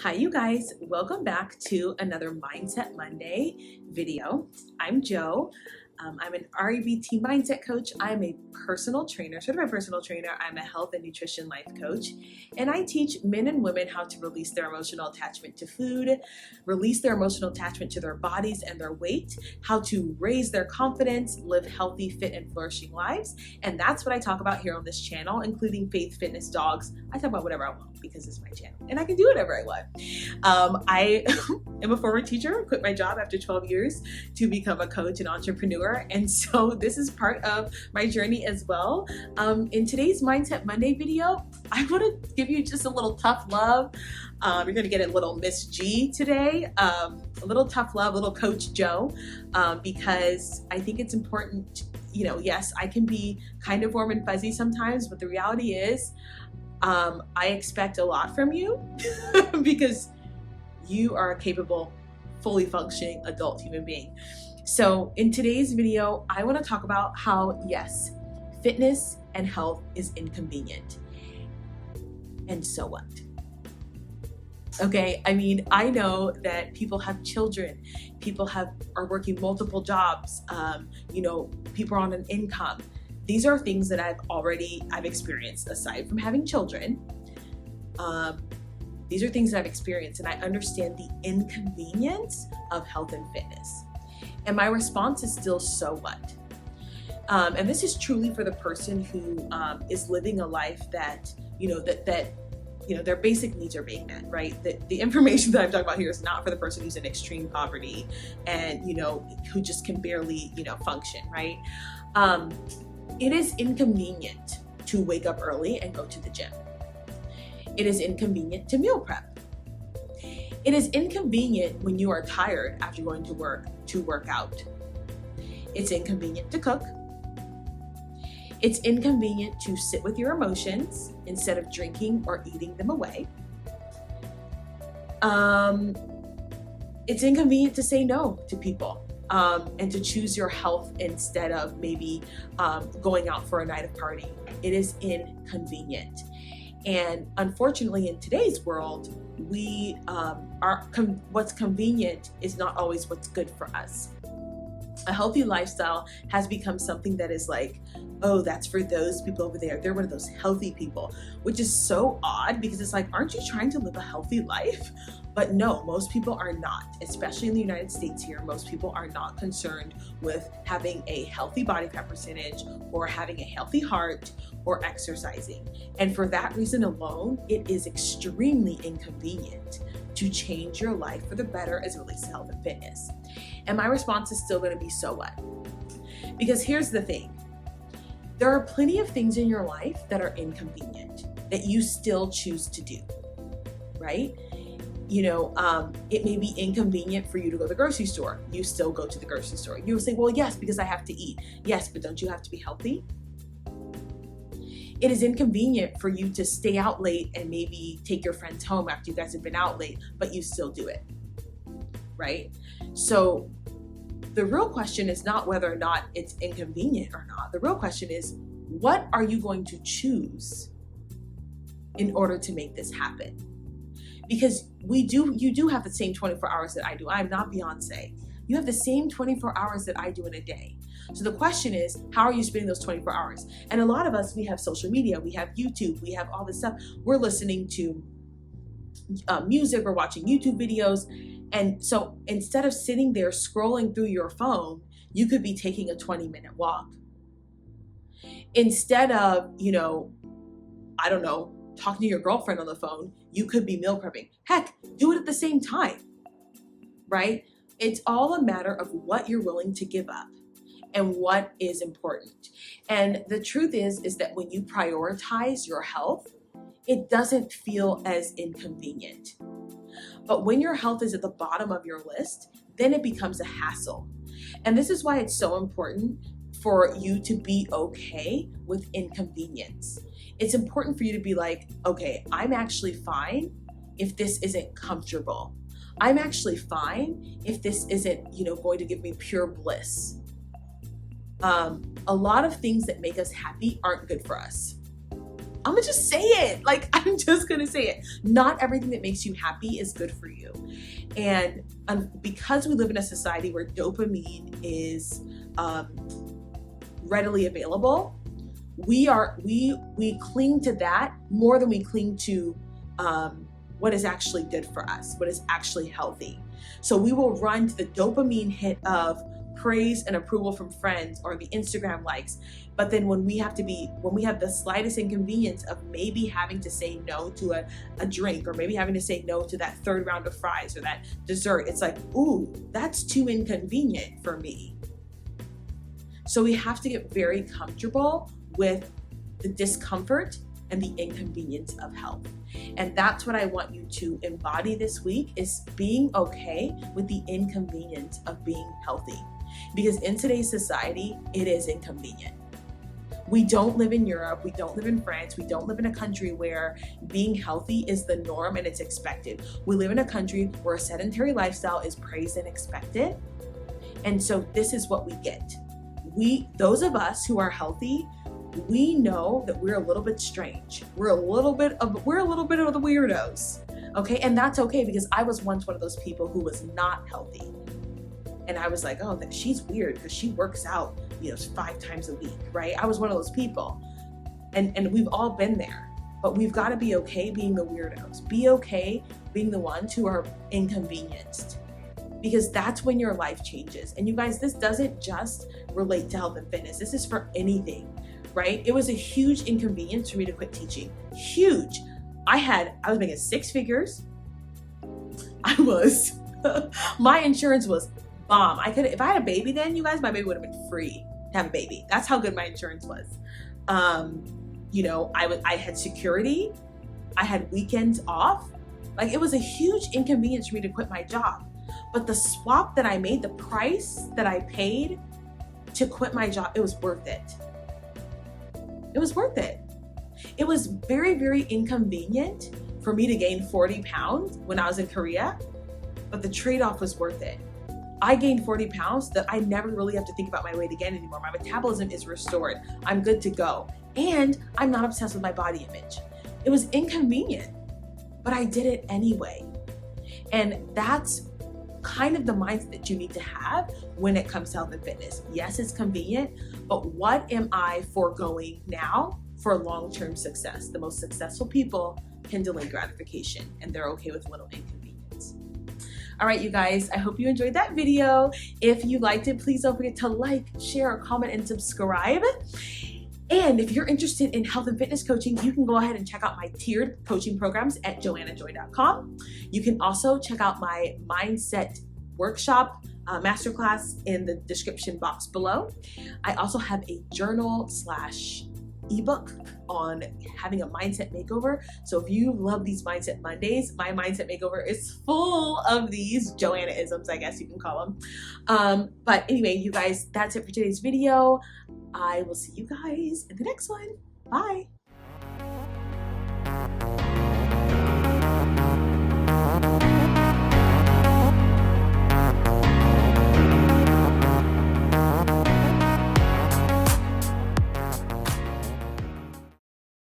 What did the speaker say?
Hi, you guys. Welcome back to another Mindset Monday video. I'm Jo. I'm an REBT mindset coach. I'm a personal trainer, certified personal trainer. I'm a health and nutrition life coach. And I teach men and women how to release their emotional attachment to food, release their emotional attachment to their bodies and their weight, how to raise their confidence, live healthy, fit, and flourishing lives. And that's what I talk about here on this channel, including faith, fitness, dogs. I talk about whatever I want because it's my channel and I can do whatever I want. I am a former teacher, quit my job after 12 years to become a coach and entrepreneur. And so this is part of my journey as well. In today's Mindset Monday video, I want to give you just a little tough love. You're going to get a little Miss G today, a little tough love, little Coach Jo, because I think it's important. You know, yes, I can be kind of warm and fuzzy sometimes, but the reality is I expect a lot from you because you are a capable, fully functioning adult human being. So in today's video, I want to talk about how, yes, fitness and health is inconvenient. And so what? Okay, I mean, I know that people have children, people are working multiple jobs, people are on an income. These are things that I've experienced aside from having children. These are things that I've experienced, and I understand the inconvenience of health and fitness. And my response is still, so what? And this is truly for the person who is living a life that, their basic needs are being met, right? The information that I'm talking about here is not for the person who's in extreme poverty and, who just can barely, function, right? It is inconvenient to wake up early and go to the gym. It is inconvenient to meal prep. It is inconvenient when you are tired after going to work to work out. It's inconvenient to cook. It's inconvenient to sit with your emotions instead of drinking or eating them away. It's inconvenient to say no to people. And to choose your health instead of maybe going out for a night of partying. It is inconvenient. And unfortunately, in today's world, what's convenient is not always what's good for us. A healthy lifestyle has become something that is like, oh, that's for those people over there. They're one of those healthy people, which is so odd because it's like, aren't you trying to live a healthy life? But no, most people are not, especially in the United States here. Most people are not concerned with having a healthy body fat percentage or having a healthy heart or exercising. And for that reason alone, it is extremely inconvenient to change your life for the better as it relates to health and fitness. And my response is still going to be, so what? Because here's the thing. There are plenty of things in your life that are inconvenient that you still choose to do, right? It may be inconvenient for you to go to the grocery store. You still go to the grocery store. You will say, well, yes, because I have to eat. Yes, but don't you have to be healthy? It is inconvenient for you to stay out late and maybe take your friends home after you guys have been out late, but you still do it, right? So the real question is not whether or not it's inconvenient or not. The real question is, what are you going to choose in order to make this happen? Because you do have the same 24 hours that I do. I'm not Beyonce. You have the same 24 hours that I do in a day. So the question is, how are you spending those 24 hours? And a lot of us, we have social media, we have YouTube, we have all this stuff. We're listening to music, we're watching YouTube videos. And so instead of sitting there scrolling through your phone, you could be taking a 20-minute walk. Instead of, talking to your girlfriend on the phone, you could be meal prepping. Heck, do it at the same time, right? It's all a matter of what you're willing to give up and what is important. And the truth is that when you prioritize your health, it doesn't feel as inconvenient. But when your health is at the bottom of your list, then it becomes a hassle. And this is why it's so important for you to be okay with inconvenience. It's important for you to be like, okay, I'm actually fine if this isn't comfortable. I'm actually fine if this isn't, going to give me pure bliss. A lot of things that make us happy aren't good for us. I'm gonna just say it. Like, I'm just gonna say it. Not everything that makes you happy is good for you. And because we live in a society where dopamine is readily available, we cling to that more than we cling to what is actually good for us, what is actually healthy. So we will run to the dopamine hit of praise and approval from friends or the Instagram likes. But then when we have the slightest inconvenience of maybe having to say no to a drink, or maybe having to say no to that third round of fries or that dessert, it's like, ooh, that's too inconvenient for me. So we have to get very comfortable with the discomfort and the inconvenience of health. And that's what I want you to embody this week, is being okay with the inconvenience of being healthy. Because in today's society, it is inconvenient. We don't live in Europe, we don't live in France, we don't live in a country where being healthy is the norm and it's expected. We live in a country where a sedentary lifestyle is praised and expected. And so this is what we get. Those of us who are healthy, we know that we're a little bit strange. We're a little bit of the weirdos. Okay, and that's okay, because I was once one of those people who was not healthy. And I was like, oh, she's weird because she works out, 5 times a week, right? I was one of those people. And we've all been there. But we've got to be okay being the weirdos. Be okay being the ones who are inconvenienced. Because that's when your life changes. And you guys, this doesn't just relate to health and fitness. This is for anything, right? It was a huge inconvenience for me to quit teaching. Huge. I was making 6 figures. My insurance was bomb. If I had a baby then, you guys, my baby would have been free to have a baby. That's how good my insurance was. I had security. I had weekends off. Like, it was a huge inconvenience for me to quit my job. But the swap that I made, the price that I paid to quit my job, it was worth it. It was worth it. It was very, very inconvenient for me to gain 40 pounds when I was in Korea, but the trade-off was worth it. I gained 40 pounds that I never really have to think about my weight again anymore. My metabolism is restored. I'm good to go. And I'm not obsessed with my body image. It was inconvenient, but I did it anyway. And that's kind of the mindset that you need to have when it comes to health and fitness. Yes, it's convenient, but what am I foregoing now for long-term success? The most successful people can delay gratification, and they're okay with little inconvenience. All right, you guys, I hope you enjoyed that video. If you liked it, please don't forget to like, share, comment, and subscribe. And if you're interested in health and fitness coaching, you can go ahead and check out my tiered coaching programs at joannajoy.com. You can also check out my mindset workshop masterclass in the description box below. I also have a journal/ebook on having a mindset makeover. So if you love these Mindset Mondays, my Mindset Makeover is full of these Joanna-isms, I guess you can call them. But anyway, you guys, that's it for today's video. I will see you guys in the next one. Bye.